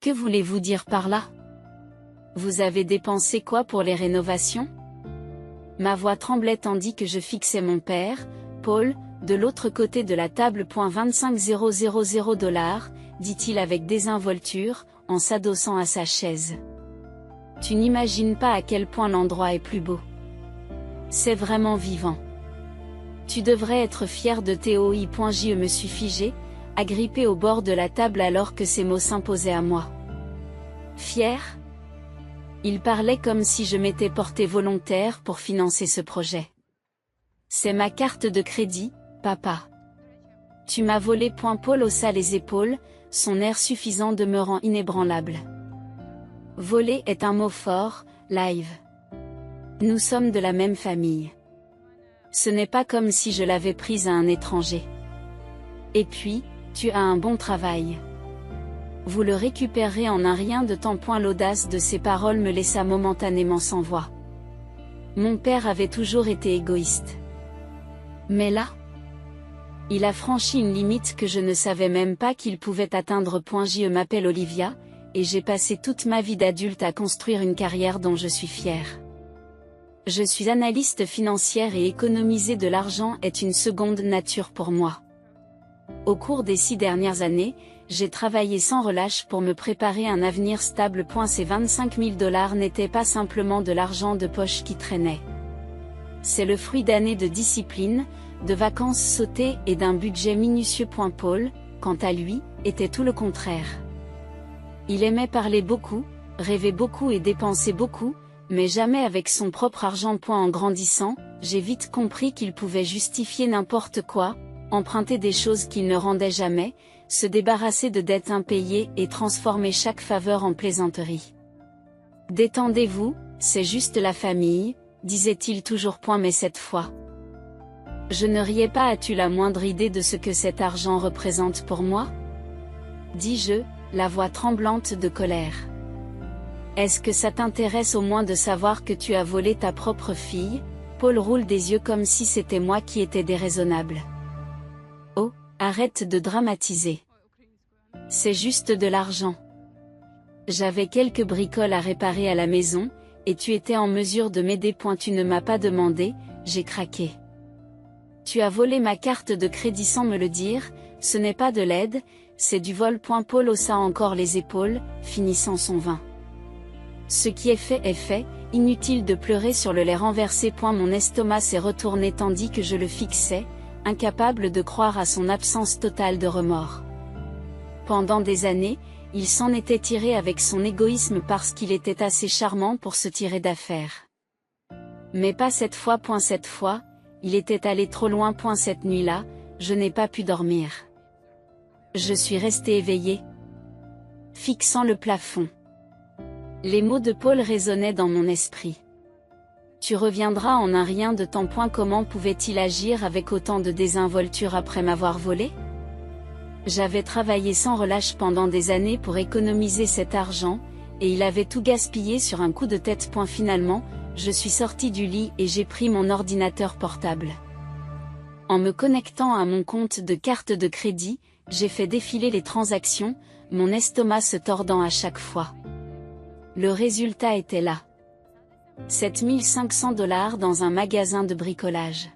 Que voulez-vous dire par là? Vous avez dépensé quoi pour les rénovations? Ma voix tremblait tandis que je fixais mon père, Paul, de l'autre côté de la table. 25 000 $, dit-il avec désinvolture, en s'adossant à sa chaise. Tu n'imagines pas à quel point l'endroit est plus beau. C'est vraiment vivant. Tu devrais être fier de Théo. Je me suis figé, agrippé au bord de la table alors que ces mots s'imposaient à moi. Fier? Il parlait comme si je m'étais porté volontaire pour financer ce projet. C'est ma carte de crédit, papa. Tu m'as volé. Paul haussa les épaules, son air suffisant demeurant inébranlable. Voler est un mot fort, Live. Nous sommes de la même famille. Ce n'est pas comme si je l'avais prise à un étranger. Et puis, tu as un bon travail. Vous le récupérerez en un rien de temps. L'audace de ces paroles me laissa momentanément sans voix. Mon père avait toujours été égoïste. Mais là, il a franchi une limite que je ne savais même pas qu'il pouvait atteindre. Je m'appelle Olivia, et j'ai passé toute ma vie d'adulte à construire une carrière dont je suis fière. Je suis analyste financière et économiser de l'argent est une seconde nature pour moi. Au cours des 6 dernières années, j'ai travaillé sans relâche pour me préparer un avenir stable. Ces 25 000 $ n'étaient pas simplement de l'argent de poche qui traînait. C'est le fruit d'années de discipline, de vacances sautées et d'un budget minutieux. Paul, quant à lui, était tout le contraire. Il aimait parler beaucoup, rêver beaucoup et dépenser beaucoup, mais jamais avec son propre argent. En grandissant, j'ai vite compris qu'il pouvait justifier n'importe quoi, emprunter des choses qu'il ne rendait jamais, se débarrasser de dettes impayées et transformer chaque faveur en plaisanterie. Détendez-vous, c'est juste la famille, disait-il toujours. Mais cette fois, je ne riais pas. As-tu la moindre idée de ce que cet argent représente pour moi? Dis-je, la voix tremblante de colère. Est-ce que ça t'intéresse au moins de savoir que tu as volé ta propre fille? Paul roule des yeux comme si c'était moi qui étais déraisonnable. Oh, arrête de dramatiser. C'est juste de l'argent. J'avais quelques bricoles à réparer à la maison, et tu étais en mesure de m'aider. Tu ne m'as pas demandé, j'ai craqué. Tu as volé ma carte de crédit sans me le dire, ce n'est pas de l'aide, c'est du vol. Paul haussa encore les épaules, finissant son vin. Ce qui est fait, inutile de pleurer sur le lait renversé. Mon estomac s'est retourné tandis que je le fixais, incapable de croire à son absence totale de remords. Pendant des années, il s'en était tiré avec son égoïsme parce qu'il était assez charmant pour se tirer d'affaire. Mais pas cette fois. Cette fois, il était allé trop loin. Cette nuit-là, je n'ai pas pu dormir. Je suis resté éveillé, fixant le plafond. Les mots de Paul résonnaient dans mon esprit. Tu reviendras en un rien de temps. Comment pouvait-il agir avec autant de désinvolture après m'avoir volé? J'avais travaillé sans relâche pendant des années pour économiser cet argent, et il avait tout gaspillé sur un coup de tête. Finalement, je suis sorti du lit et j'ai pris mon ordinateur portable. En me connectant à mon compte de carte de crédit, j'ai fait défiler les transactions, mon estomac se tordant à chaque fois. Le résultat était là. 7 500 $ dans un magasin de bricolage.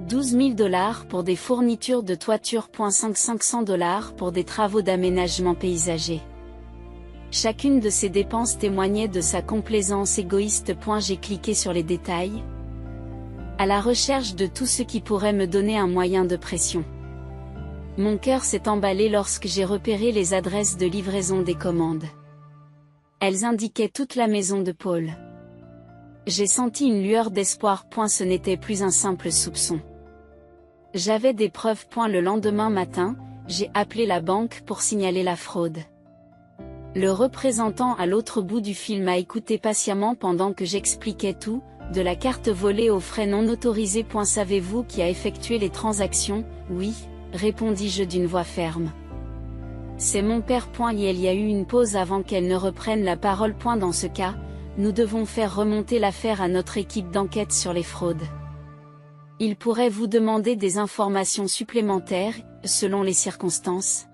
12 000 $ pour des fournitures de toiture. 500 $ pour des travaux d'aménagement paysager. Chacune de ces dépenses témoignait de sa complaisance égoïste. J'ai cliqué sur les détails, à la recherche de tout ce qui pourrait me donner un moyen de pression. Mon cœur s'est emballé lorsque j'ai repéré les adresses de livraison des commandes. Elles indiquaient toute la maison de Paul. J'ai senti une lueur d'espoir. Ce n'était plus un simple soupçon. J'avais des preuves. Le lendemain matin, j'ai appelé la banque pour signaler la fraude. Le représentant à l'autre bout du fil m'a écouté patiemment pendant que j'expliquais tout, de la carte volée aux frais non autorisés. Savez-vous qui a effectué les transactions? Oui, répondis-je d'une voix ferme. C'est mon père. Il y a eu une pause avant qu'elle ne reprenne la parole. Dans ce cas, nous devons faire remonter l'affaire à notre équipe d'enquête sur les fraudes. Il pourrait vous demander des informations supplémentaires, selon les circonstances.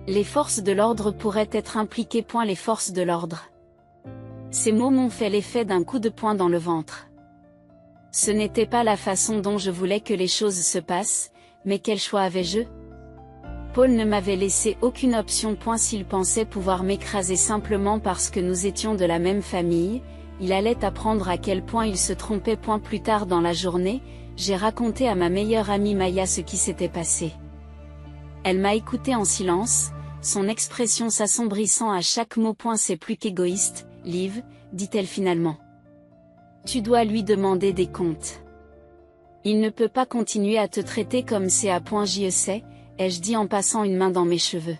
Les forces de l'ordre pourraient être impliquées. Les forces de l'ordre. Ces mots m'ont fait l'effet d'un coup de poing dans le ventre. Ce n'était pas la façon dont je voulais que les choses se passent, mais quel choix avais-je? Paul ne m'avait laissé aucune option. S'il pensait pouvoir m'écraser simplement parce que nous étions de la même famille, il allait apprendre à quel point il se trompait. Plus tard dans la journée, j'ai raconté à ma meilleure amie Maya ce qui s'était passé. Elle m'a écouté en silence, son expression s'assombrissant à chaque mot. C'est plus qu'égoïste, Liv, dit-elle finalement. Tu dois lui demander des comptes. Il ne peut pas continuer à te traiter comme c'est à point. J'y sais, ai-je dit en passant une main dans mes cheveux.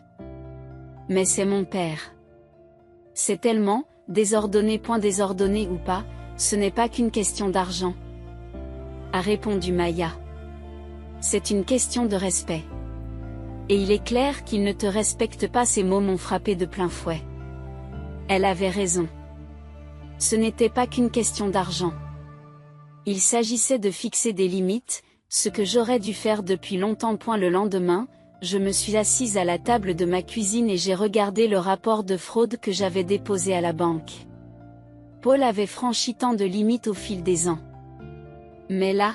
Mais c'est mon père. C'est tellement désordonné. Désordonné ou pas, ce n'est pas qu'une question d'argent, a répondu Maya. C'est une question de respect. Et il est clair qu'il ne te respecte pas. Ces mots m'ont frappé de plein fouet. Elle avait raison. Ce n'était pas qu'une question d'argent. Il s'agissait de fixer des limites, ce que j'aurais dû faire depuis longtemps. Le lendemain, je me suis assise à la table de ma cuisine et j'ai regardé le rapport de fraude que j'avais déposé à la banque. Paul avait franchi tant de limites au fil des ans. Mais là,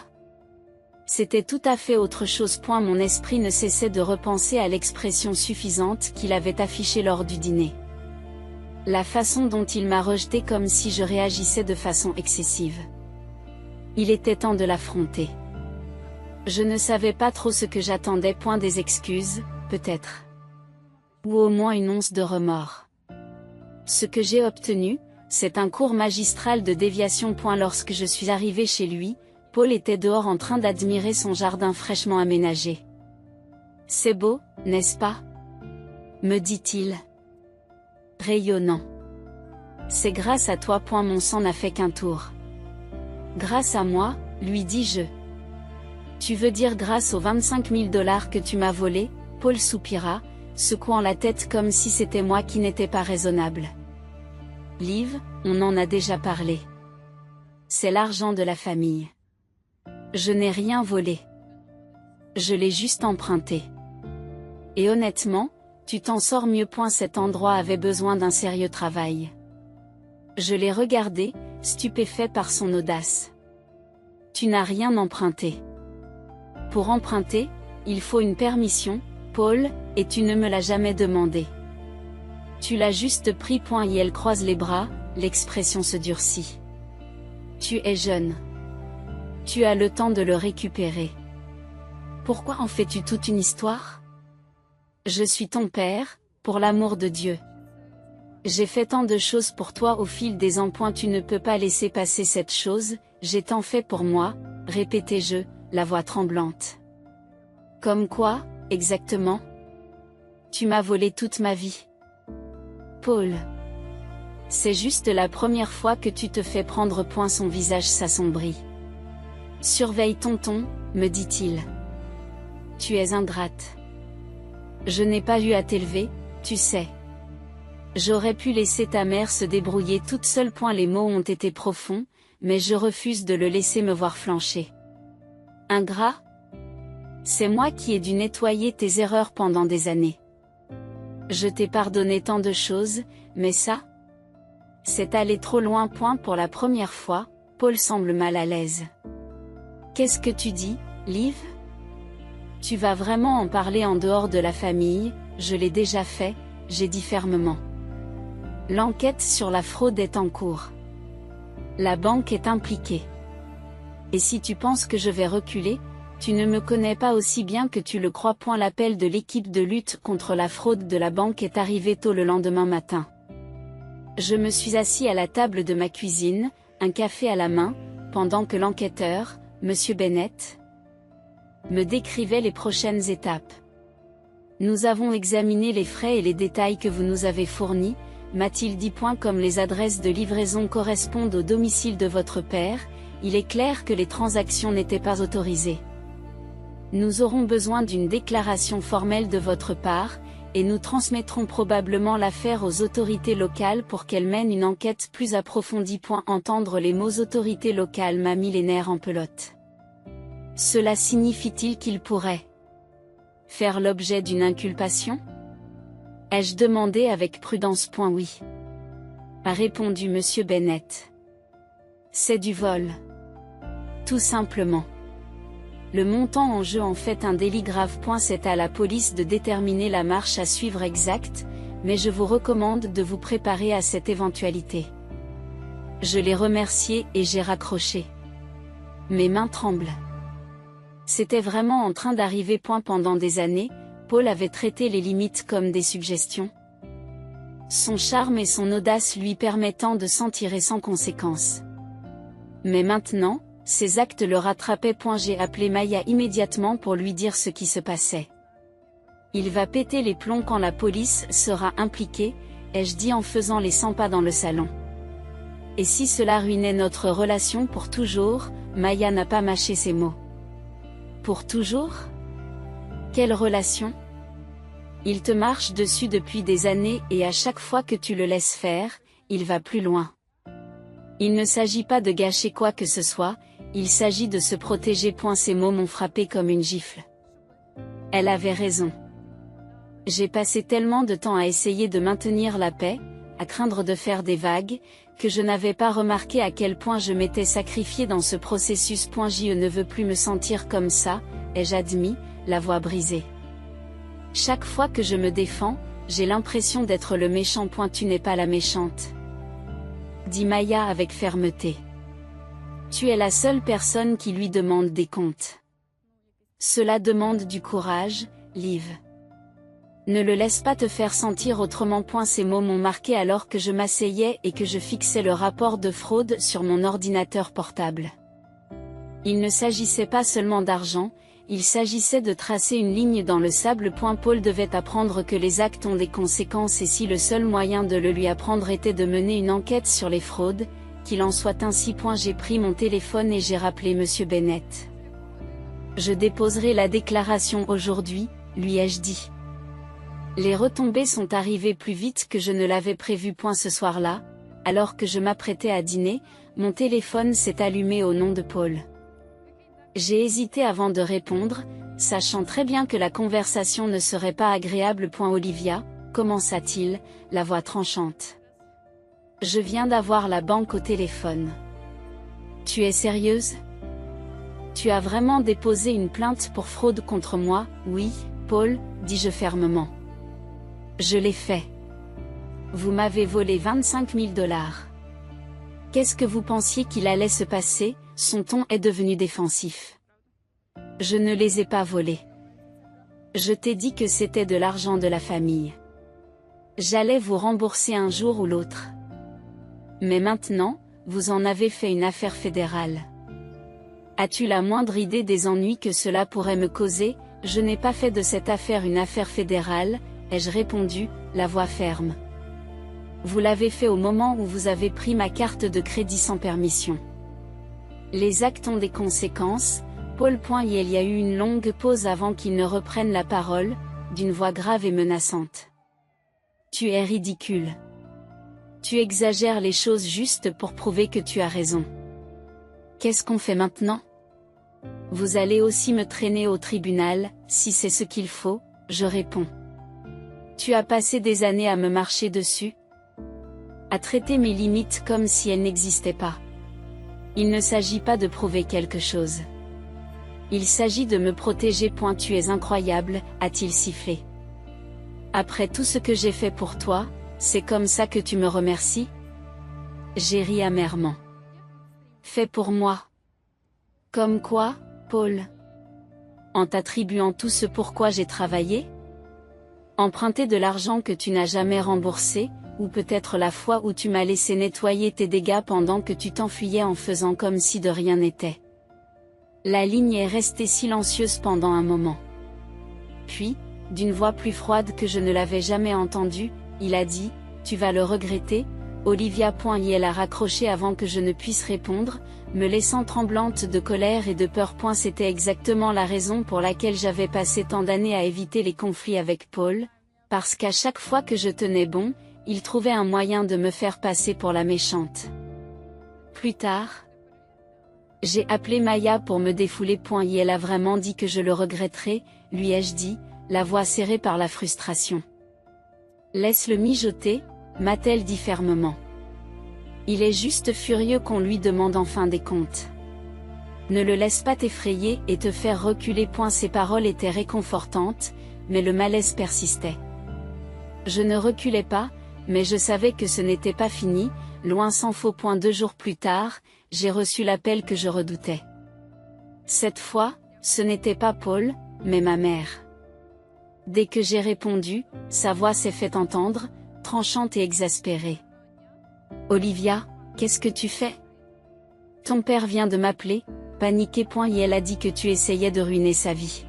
c'était tout à fait autre chose. Mon esprit ne cessait de repenser à l'expression suffisante qu'il avait affichée lors du dîner. La façon dont il m'a rejeté, comme si je réagissais de façon excessive. Il était temps de l'affronter. Je ne savais pas trop ce que j'attendais. Des excuses, peut-être. Ou au moins une once de remords. Ce que j'ai obtenu, c'est un cours magistral de déviation. Lorsque je suis arrivée chez lui, Paul était dehors en train d'admirer son jardin fraîchement aménagé. C'est beau, n'est-ce pas? Me dit-il. Rayonnant. C'est grâce à toi. Mon sang n'a fait qu'un tour. Grâce à moi, lui dis-je. Tu veux dire grâce aux 25 000 $ que tu m'as volés? Paul soupira, secouant la tête comme si c'était moi qui n'étais pas raisonnable. Liv, on en a déjà parlé. C'est l'argent de la famille. Je n'ai rien volé. Je l'ai juste emprunté. Et honnêtement, tu t'en sors mieux. Cet endroit avait besoin d'un sérieux travail. Je l'ai regardé, stupéfait par son audace. Tu n'as rien emprunté. Pour emprunter, il faut une permission, Paul, et tu ne me l'as jamais demandé. Tu l'as juste pris. Et elle croise les bras, l'expression se durcit. Tu es jeune. Tu as le temps de le récupérer. Pourquoi en fais-tu toute une histoire? Je suis ton père, pour l'amour de Dieu. J'ai fait tant de choses pour toi au fil des ans. Tu ne peux pas laisser passer cette chose. J'ai tant fait pour moi, répétai-je, la voix tremblante. Comme quoi, exactement? Tu m'as volé toute ma vie. Paul. C'est juste la première fois que tu te fais prendre. Son visage s'assombrit. Surveille ton ton, me dit-il. Tu es ingrate. Je n'ai pas eu à t'élever, tu sais. J'aurais pu laisser ta mère se débrouiller toute seule. Les mots ont été profonds, mais je refuse de le laisser me voir flancher. Ingrat? C'est moi qui ai dû nettoyer tes erreurs pendant des années. Je t'ai pardonné tant de choses, mais ça? C'est aller trop loin. Pour la première fois, Paul semble mal à l'aise. Qu'est-ce que tu dis, Liv? Tu vas vraiment en parler en dehors de la famille? Je l'ai déjà fait, j'ai dit fermement. L'enquête sur la fraude est en cours. La banque est impliquée. Et si tu penses que je vais reculer, tu ne me connais pas aussi bien que tu le crois. L'appel de l'équipe de lutte contre la fraude de la banque est arrivé tôt le lendemain matin. Je me suis assis à la table de ma cuisine, un café à la main, pendant que l'enquêteur, Monsieur Bennett, me décrivait les prochaines étapes. Nous avons examiné les frais et les détails que vous nous avez fournis, m'a-t-il dit. Comme les adresses de livraison correspondent au domicile de votre père, il est clair que les transactions n'étaient pas autorisées. Nous aurons besoin d'une déclaration formelle de votre part, et nous transmettrons probablement l'affaire aux autorités locales pour qu'elles mènent une enquête plus approfondie. Entendre les mots autorités locales m'a mis les nerfs en pelote. Cela signifie-t-il qu'il pourrait faire l'objet d'une inculpation? Ai-je demandé avec prudence. Oui. A répondu Monsieur Bennett. C'est du vol. Tout simplement. Le montant en jeu en fait un délit grave. C'est à la police de déterminer la marche à suivre exacte, mais je vous recommande de vous préparer à cette éventualité. Je l'ai remercié et j'ai raccroché. Mes mains tremblent. C'était vraiment en train d'arriver. Pendant des années, Paul avait traité les limites comme des suggestions. Son charme et son audace lui permettant de s'en tirer sans conséquence. Mais maintenant, ses actes le rattrapaient. J'ai appelé Maya immédiatement pour lui dire ce qui se passait. Il va péter les plombs quand la police sera impliquée, ai-je dit en faisant les 100 pas dans le salon. Et si cela ruinait notre relation pour toujours, Maya n'a pas mâché ses mots. Pour toujours? Quelle relation? Il te marche dessus depuis des années et à chaque fois que tu le laisses faire, il va plus loin. Il ne s'agit pas de gâcher quoi que ce soit, il s'agit de se protéger. Ces mots m'ont frappé comme une gifle. Elle avait raison. J'ai passé tellement de temps à essayer de maintenir la paix, à craindre de faire des vagues, que je n'avais pas remarqué à quel point je m'étais sacrifié dans ce processus. Je ne veux plus me sentir comme ça, ai-je admis, la voix brisée. Chaque fois que je me défends, j'ai l'impression d'être le méchant. Tu n'es pas la méchante, dit Maya avec fermeté. Tu es la seule personne qui lui demande des comptes. Cela demande du courage, Liv. Ne le laisse pas te faire sentir autrement. Ces mots m'ont marqué alors que je m'asseyais et que je fixais le rapport de fraude sur mon ordinateur portable. Il ne s'agissait pas seulement d'argent, il s'agissait de tracer une ligne dans le sable. Paul devait apprendre que les actes ont des conséquences et si le seul moyen de le lui apprendre était de mener une enquête sur les fraudes, qu'il en soit ainsi. J'ai pris mon téléphone et j'ai rappelé Monsieur Bennett. Je déposerai la déclaration aujourd'hui, lui ai-je dit. Les retombées sont arrivées plus vite que je ne l'avais prévu. Ce soir-là, alors que je m'apprêtais à dîner, mon téléphone s'est allumé au nom de Paul. J'ai hésité avant de répondre, sachant très bien que la conversation ne serait pas agréable. Olivia, commença-t-il, la voix tranchante. Je viens d'avoir la banque au téléphone. Tu es sérieuse? Tu as vraiment déposé une plainte pour fraude contre moi? Oui, Paul, dis-je fermement. Je l'ai fait. Vous m'avez volé 25 000 $. Qu'est-ce que vous pensiez qu'il allait se passer? Son ton est devenu défensif. Je ne les ai pas volés. Je t'ai dit que c'était de l'argent de la famille. J'allais vous rembourser un jour ou l'autre. Mais maintenant, vous en avez fait une affaire fédérale. As-tu la moindre idée des ennuis que cela pourrait me causer? Je n'ai pas fait de cette affaire une affaire fédérale, ai-je répondu, la voix ferme. Vous l'avez fait au moment où vous avez pris ma carte de crédit sans permission. Les actes ont des conséquences, Paul. Il y a eu une longue pause avant qu'il ne reprenne la parole, d'une voix grave et menaçante. Tu es ridicule. Tu exagères les choses juste pour prouver que tu as raison. Qu'est-ce qu'on fait maintenant? Vous allez aussi me traîner au tribunal, si c'est ce qu'il faut, je réponds. Tu as passé des années à me marcher dessus, à traiter mes limites comme si elles n'existaient pas. Il ne s'agit pas de prouver quelque chose. Il s'agit de me protéger. Tu es incroyable, a-t-il sifflé. Après tout ce que j'ai fait pour toi, c'est comme ça que tu me remercies? J'ai ri amèrement. Fait pour moi. Comme quoi, Paul? En t'attribuant tout ce pourquoi j'ai travaillé? Emprunter de l'argent que tu n'as jamais remboursé, ou peut-être la fois où tu m'as laissé nettoyer tes dégâts pendant que tu t'enfuyais en faisant comme si de rien n'était. La ligne est restée silencieuse pendant un moment. Puis, d'une voix plus froide que je ne l'avais jamais entendue, il a dit, « Tu vas le regretter, Olivia. » Elle a raccroché avant que je ne puisse répondre, me laissant tremblante de colère et de peur. C'était exactement la raison pour laquelle j'avais passé tant d'années à éviter les conflits avec Paul, parce qu'à chaque fois que je tenais bon, il trouvait un moyen de me faire passer pour la méchante. Plus tard, j'ai appelé Maya pour me défouler. Elle a vraiment dit que je le regretterais, lui ai-je dit, la voix serrée par la frustration. Laisse-le mijoter, m'a-t-elle dit fermement. Il est juste furieux qu'on lui demande enfin des comptes. Ne le laisse pas t'effrayer et te faire reculer. Ces paroles étaient réconfortantes, mais le malaise persistait. Je ne reculais pas, mais je savais que ce n'était pas fini, loin s'en faut. 2 jours plus tard, j'ai reçu l'appel que je redoutais. Cette fois, ce n'était pas Paul, mais ma mère. Dès que j'ai répondu, sa voix s'est fait entendre, tranchante et exaspérée. « Olivia, qu'est-ce que tu fais? Ton père vient de m'appeler, paniqué. Et elle a dit que tu essayais de ruiner sa vie. »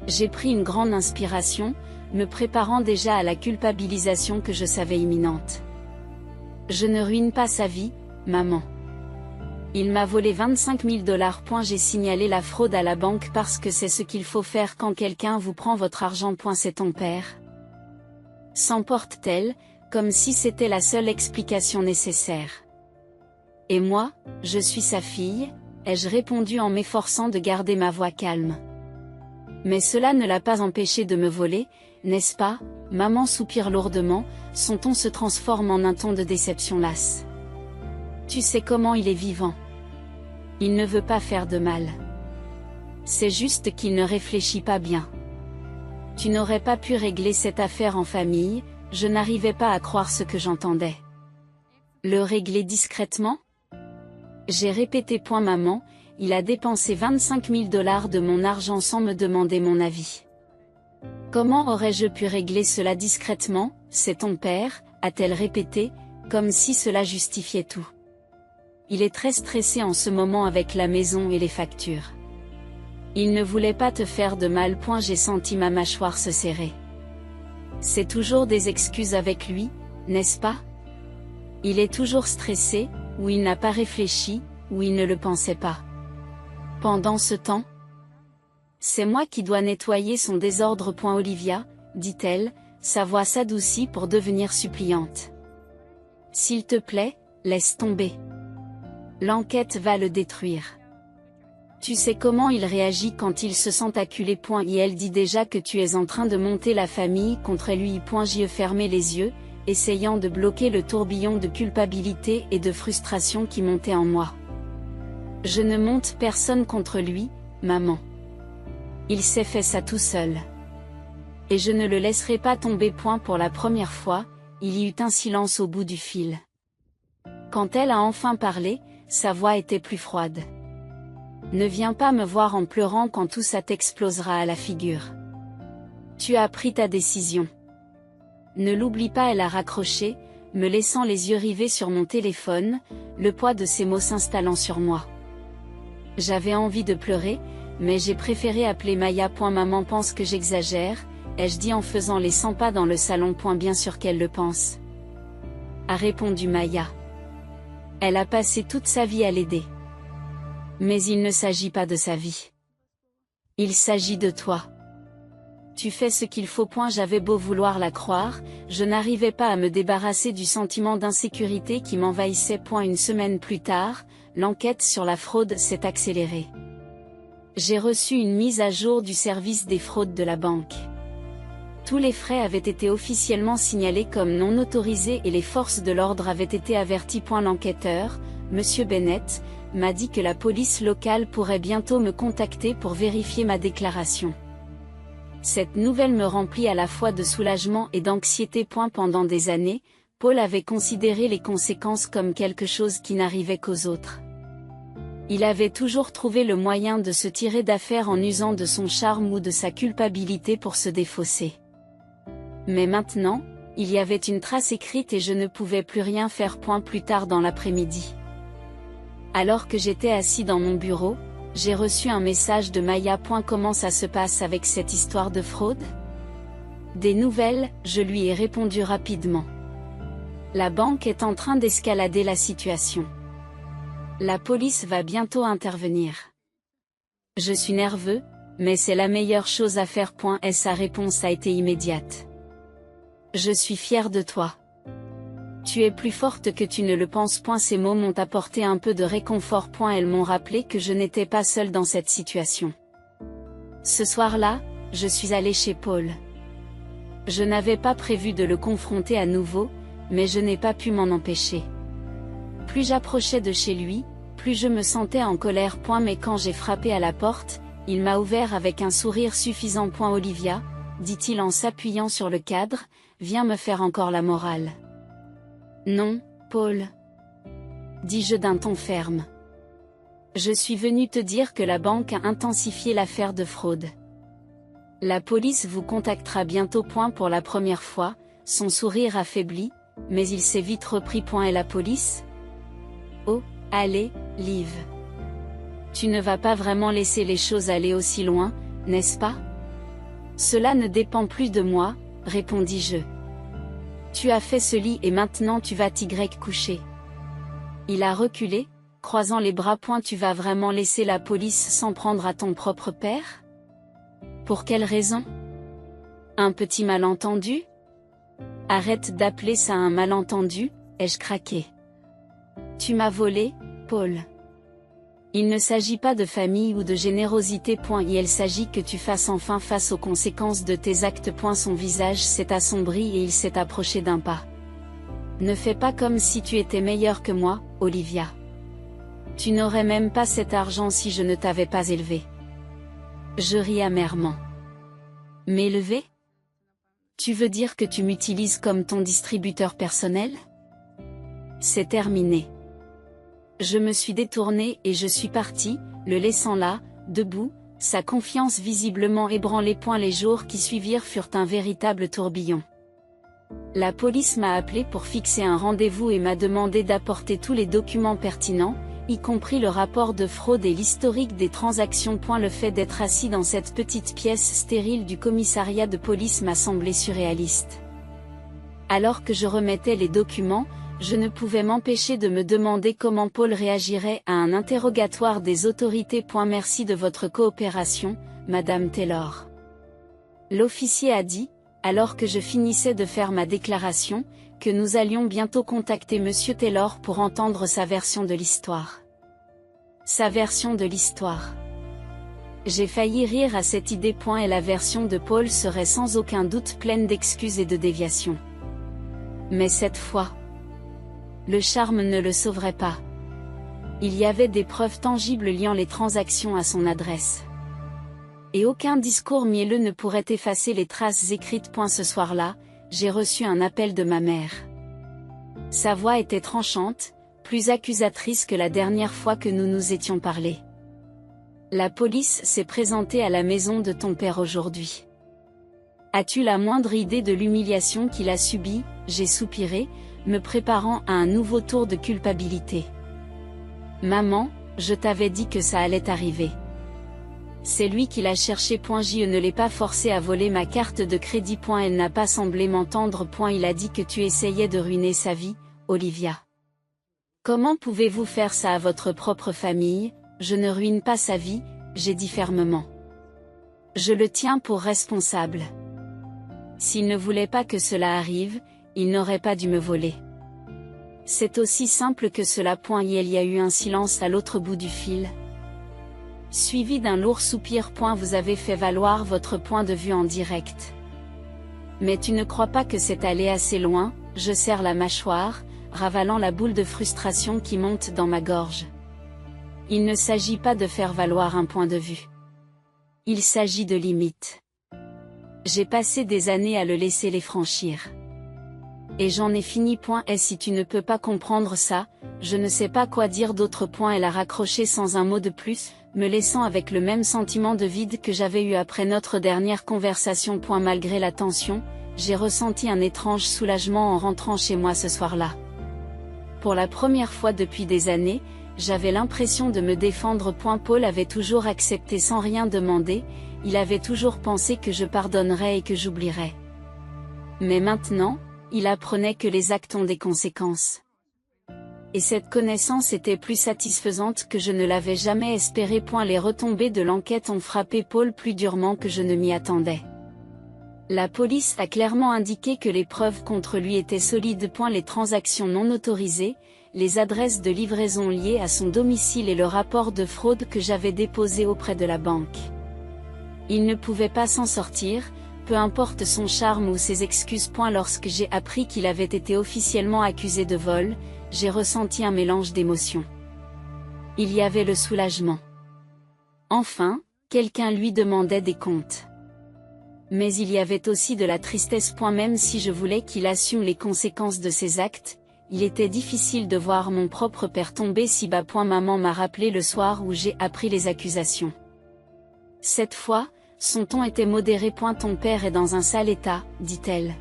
J'ai pris une grande inspiration, me préparant déjà à la culpabilisation que je savais imminente. Je ne ruine pas sa vie, maman. Il m'a volé 25 000 $. J'ai signalé la fraude à la banque parce que c'est ce qu'il faut faire quand quelqu'un vous prend votre argent. C'est ton père. S'emporte-t-elle, comme si c'était la seule explication nécessaire. Et moi, je suis sa fille, ai-je répondu en m'efforçant de garder ma voix calme. Mais cela ne l'a pas empêché de me voler, n'est-ce pas, maman soupire lourdement, son ton se transforme en un ton de déception lasse. Tu sais comment il est vivant. Il ne veut pas faire de mal. C'est juste qu'il ne réfléchit pas bien. Tu n'aurais pas pu régler cette affaire en famille, je n'arrivais pas à croire ce que j'entendais. Le régler discrètement? J'ai répété. Maman, il a dépensé 25 000 $ de mon argent sans me demander mon avis. Comment aurais-je pu régler cela discrètement? C'est ton père, a-t-elle répété, comme si cela justifiait tout. Il est très stressé en ce moment avec la maison et les factures. Il ne voulait pas te faire de mal. J'ai senti ma mâchoire se serrer. C'est toujours des excuses avec lui, n'est-ce pas? Il est toujours stressé, ou il n'a pas réfléchi, ou il ne le pensait pas. Pendant ce temps, c'est moi qui dois nettoyer son désordre. Olivia, dit-elle, sa voix s'adoucit pour devenir suppliante. S'il te plaît, laisse tomber. L'enquête va le détruire. Tu sais comment il réagit quand il se sent acculé. Et elle dit déjà que tu es en train de monter la famille contre lui. J'y ai fermé les yeux, essayant de bloquer le tourbillon de culpabilité et de frustration qui montait en moi. Je ne monte personne contre lui, maman. Il s'est fait ça tout seul. Et je ne le laisserai pas tomber. Pour la première fois, il y eut un silence au bout du fil. Quand elle a enfin parlé, sa voix était plus froide. Ne viens pas me voir en pleurant quand tout ça t'explosera à la figure. Tu as pris ta décision. Ne l'oublie pas. Elle a raccroché, me laissant les yeux rivés sur mon téléphone, le poids de ses mots s'installant sur moi. J'avais envie de pleurer, mais j'ai préféré appeler Maya. Maman pense que j'exagère, ai-je dit en faisant les 100 pas dans le salon. Bien sûr qu'elle le pense. A répondu Maya. Elle a passé toute sa vie à l'aider. Mais il ne s'agit pas de sa vie. Il s'agit de toi. Tu fais ce qu'il faut. J'avais beau vouloir la croire, je n'arrivais pas à me débarrasser du sentiment d'insécurité qui m'envahissait. Une semaine plus tard, l'enquête sur la fraude s'est accélérée. J'ai reçu une mise à jour du service des fraudes de la banque. Tous les frais avaient été officiellement signalés comme non autorisés et les forces de l'ordre avaient été averties. L'enquêteur, Monsieur Bennett, m'a dit que la police locale pourrait bientôt me contacter pour vérifier ma déclaration. Cette nouvelle me remplit à la fois de soulagement et d'anxiété. Pendant des années, Paul avait considéré les conséquences comme quelque chose qui n'arrivait qu'aux autres. Il avait toujours trouvé le moyen de se tirer d'affaire en usant de son charme ou de sa culpabilité pour se défausser. Mais maintenant, il y avait une trace écrite et je ne pouvais plus rien faire. Plus tard dans l'après-midi, alors que j'étais assis dans mon bureau, j'ai reçu un message de Maya. Comment ça se passe avec cette histoire de fraude? Des nouvelles, je lui ai répondu rapidement. La banque est en train d'escalader la situation. La police va bientôt intervenir. Je suis nerveux, mais c'est la meilleure chose à faire. Et sa réponse a été immédiate. Je suis fier de toi. Tu es plus forte que tu ne le penses. Ces mots m'ont apporté un peu de réconfort. Elles m'ont rappelé que je n'étais pas seule dans cette situation. Ce soir-là, je suis allée chez Paul. Je n'avais pas prévu de le confronter à nouveau, mais je n'ai pas pu m'en empêcher. Plus j'approchais de chez lui, plus je me sentais en colère. Mais quand j'ai frappé à la porte, il m'a ouvert avec un sourire suffisant. Olivia, dit-il en s'appuyant sur le cadre, viens me faire encore la morale. Non, Paul, dis-je d'un ton ferme. Je suis venu te dire que la banque a intensifié l'affaire de fraude. La police vous contactera bientôt. Pour la première fois, son sourire affaibli, mais il s'est vite repris. Et la police ? Oh, allez, Liv. Tu ne vas pas vraiment laisser les choses aller aussi loin, n'est-ce pas ? Cela ne dépend plus de moi, répondis-je. Tu as fait ce lit et maintenant tu vas t'y coucher. Il a reculé, croisant les bras. Tu vas vraiment laisser la police s'en prendre à ton propre père ? Pour quelle raison ? Un petit malentendu ? Arrête d'appeler ça un malentendu, ai-je craqué. Tu m'as volé, Paul. Il ne s'agit pas de famille ou de générosité. Il s'agit que tu fasses enfin face aux conséquences de tes actes. Son visage s'est assombri et il s'est approché d'un pas. Ne fais pas comme si tu étais meilleure que moi, Olivia. Tu n'aurais même pas cet argent si je ne t'avais pas élevé. Je ris amèrement. M'élever ? Tu veux dire que tu m'utilises comme ton distributeur personnel ? C'est terminé. Je me suis détournée et je suis partie, le laissant là, debout, sa confiance visiblement ébranlée. Les jours qui suivirent furent un véritable tourbillon. La police m'a appelé pour fixer un rendez-vous et m'a demandé d'apporter tous les documents pertinents, y compris le rapport de fraude et l'historique des transactions. Le fait d'être assis dans cette petite pièce stérile du commissariat de police m'a semblé surréaliste. Alors que je remettais les documents, je ne pouvais m'empêcher de me demander comment Paul réagirait à un interrogatoire des autorités. Merci de votre coopération, Madame Taylor. L'officier a dit, alors que je finissais de faire ma déclaration, que nous allions bientôt contacter Monsieur Taylor pour entendre sa version de l'histoire. Sa version de l'histoire. J'ai failli rire à cette idée. Et la version de Paul serait sans aucun doute pleine d'excuses et de déviations. Mais cette fois, le charme ne le sauverait pas. Il y avait des preuves tangibles liant les transactions à son adresse. Et aucun discours mielleux ne pourrait effacer les traces écrites. Ce soir-là, j'ai reçu un appel de ma mère. Sa voix était tranchante, plus accusatrice que la dernière fois que nous nous étions parlé. La police s'est présentée à la maison de ton père aujourd'hui. As-tu la moindre idée de l'humiliation qu'il a subie ? J'ai soupiré, me préparant à un nouveau tour de culpabilité. Maman, je t'avais dit que ça allait arriver. C'est lui qui l'a cherché. Je ne l'ai pas forcé à voler ma carte de crédit. Elle n'a pas semblé m'entendre. Il a dit que tu essayais de ruiner sa vie, Olivia. Comment pouvez-vous faire ça à votre propre famille ? Je ne ruine pas sa vie, j'ai dit fermement. Je le tiens pour responsable. S'il ne voulait pas que cela arrive, il n'aurait pas dû me voler. C'est aussi simple que cela. Il y a eu un silence à l'autre bout du fil, suivi d'un lourd soupir. Vous avez fait valoir votre point de vue en direct. Mais tu ne crois pas que c'est allé assez loin ? Je serre la mâchoire, ravalant la boule de frustration qui monte dans ma gorge. Il ne s'agit pas de faire valoir un point de vue. Il s'agit de limites. J'ai passé des années à le laisser les franchir. Et j'en ai fini. Et si tu ne peux pas comprendre ça, je ne sais pas quoi dire d'autre. Elle a raccroché sans un mot de plus, me laissant avec le même sentiment de vide que j'avais eu après notre dernière conversation. Malgré la tension, j'ai ressenti un étrange soulagement en rentrant chez moi ce soir-là. Pour la première fois depuis des années, j'avais l'impression de me défendre. Paul avait toujours accepté sans rien demander, il avait toujours pensé que je pardonnerais et que j'oublierais. Mais maintenant, il apprenait que les actes ont des conséquences. Et cette connaissance était plus satisfaisante que je ne l'avais jamais espéré. Les retombées de l'enquête ont frappé Paul plus durement que je ne m'y attendais. La police a clairement indiqué que les preuves contre lui étaient solides. Les transactions non autorisées, les adresses de livraison liées à son domicile et le rapport de fraude que j'avais déposé auprès de la banque. Il ne pouvait pas s'en sortir, peu importe son charme ou ses excuses. Lorsque j'ai appris qu'il avait été officiellement accusé de vol, j'ai ressenti un mélange d'émotions. Il y avait le soulagement. Enfin, quelqu'un lui demandait des comptes. Mais il y avait aussi de la tristesse. Même si je voulais qu'il assume les conséquences de ses actes, il était difficile de voir mon propre père tomber si bas. Maman m'a rappelé le soir où j'ai appris les accusations. Cette fois, son ton était modéré. Ton père est dans un sale état, dit-elle.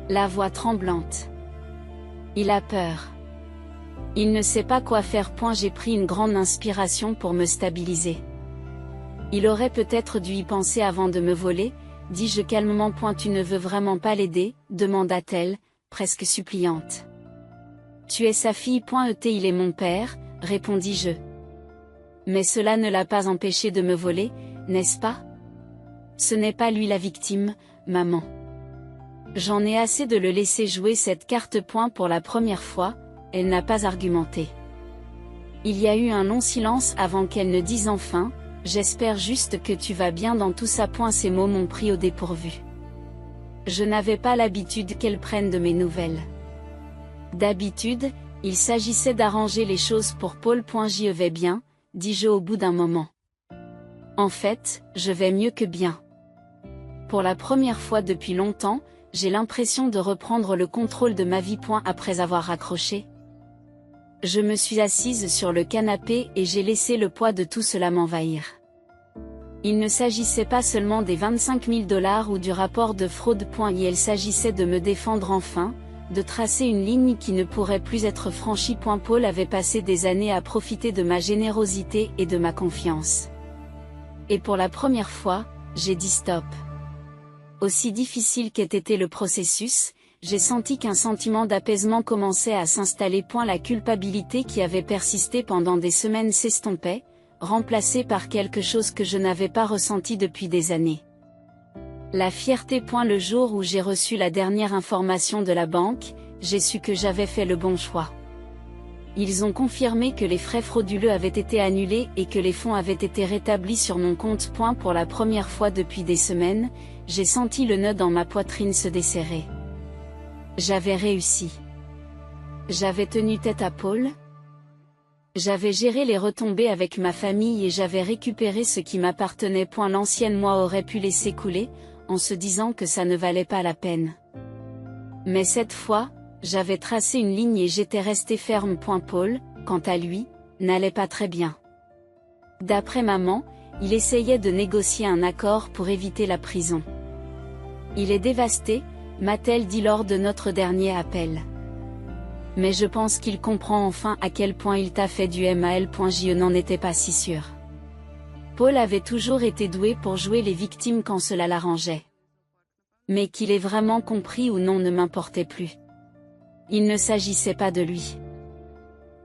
La voix tremblante. Il a peur. Il ne sait pas quoi faire. J'ai pris une grande inspiration pour me stabiliser. Il aurait peut-être dû y penser avant de me voler, dis-je calmement. Tu ne veux vraiment pas l'aider, demanda-t-elle, presque suppliante. Tu es sa fille. Il est mon père, répondis-je. Mais cela ne l'a pas empêché de me voler, n'est-ce pas? Ce n'est pas lui la victime, maman. J'en ai assez de le laisser jouer cette carte. Pour la première fois, elle n'a pas argumenté. Il y a eu un long silence avant qu'elle ne dise enfin: j'espère juste que tu vas bien dans tout ça. Ces mots m'ont pris au dépourvu. Je n'avais pas l'habitude qu'elle prenne de mes nouvelles. D'habitude, il s'agissait d'arranger les choses pour Paul. J'y vais bien, dis-je au bout d'un moment. En fait, je vais mieux que bien. Pour la première fois depuis longtemps, j'ai l'impression de reprendre le contrôle de ma vie. Après avoir raccroché. Je me suis assise sur le canapé et j'ai laissé le poids de tout cela m'envahir. Il ne s'agissait pas seulement des 25 000 $ ou du rapport de fraude. Il s'agissait de me défendre enfin, de tracer une ligne qui ne pourrait plus être franchie. Paul avait passé des années à profiter de ma générosité et de ma confiance. Et pour la première fois, j'ai dit stop. Aussi difficile qu'ait été le processus, j'ai senti qu'un sentiment d'apaisement commençait à s'installer. La culpabilité qui avait persisté pendant des semaines s'estompait, remplacée par quelque chose que je n'avais pas ressenti depuis des années. La fierté. Le jour où j'ai reçu la dernière information de la banque, j'ai su que j'avais fait le bon choix. Ils ont confirmé que les frais frauduleux avaient été annulés et que les fonds avaient été rétablis sur mon compte. Pour la première fois depuis des semaines, j'ai senti le nœud dans ma poitrine se desserrer. J'avais réussi. J'avais tenu tête à Paul. J'avais géré les retombées avec ma famille et j'avais récupéré ce qui m'appartenait. L'ancienne moi aurait pu laisser couler, en se disant que ça ne valait pas la peine. Mais cette fois, j'avais tracé une ligne et j'étais resté ferme. Paul, quant à lui, n'allait pas très bien. D'après maman, il essayait de négocier un accord pour éviter la prison. Il est dévasté, m'a-t-elle dit lors de notre dernier appel. Mais je pense qu'il comprend enfin à quel point il t'a fait du mal. Je n'en étais pas si sûre. Paul avait toujours été doué pour jouer les victimes quand cela l'arrangeait. Mais qu'il ait vraiment compris ou non ne m'importait plus. Il ne s'agissait pas de lui.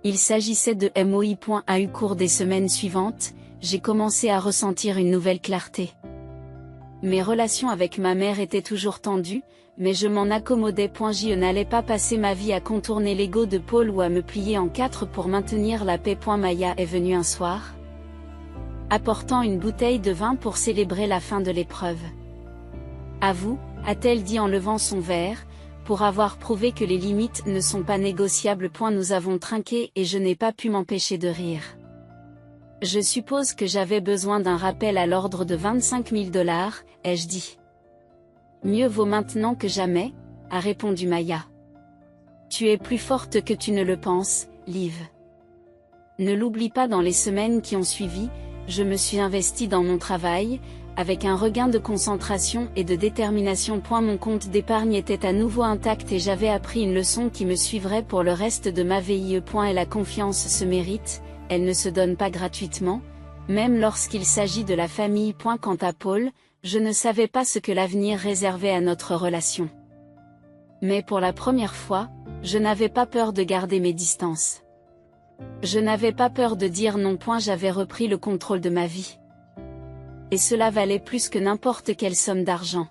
Il s'agissait de moi. Au cours des semaines suivantes, j'ai commencé à ressentir une nouvelle clarté. Mes relations avec ma mère étaient toujours tendues, mais je m'en accommodais. Je n'allais pas passer ma vie à contourner l'ego de Paul ou à me plier en quatre pour maintenir la paix. Maya est venue un soir, apportant une bouteille de vin pour célébrer la fin de l'épreuve. À vous, a-t-elle dit en levant son verre, pour avoir prouvé que les limites ne sont pas négociables. Nous avons trinqué et je n'ai pas pu m'empêcher de rire. Je suppose que j'avais besoin d'un rappel à l'ordre de 25 000 $, ai-je dit. Mieux vaut maintenant que jamais, a répondu Maya. Tu es plus forte que tu ne le penses, Liv. Ne l'oublie pas. Dans les semaines qui ont suivi, je me suis investie dans mon travail, avec un regain de concentration et de détermination. Mon compte d'épargne était à nouveau intact et j'avais appris une leçon qui me suivrait pour le reste de ma vie. Et la confiance se mérite, elle ne se donne pas gratuitement, même lorsqu'il s'agit de la famille. Quant à Paul, je ne savais pas ce que l'avenir réservait à notre relation. Mais pour la première fois, je n'avais pas peur de garder mes distances. Je n'avais pas peur de dire non. J'avais repris le contrôle de ma vie. Et cela valait plus que n'importe quelle somme d'argent.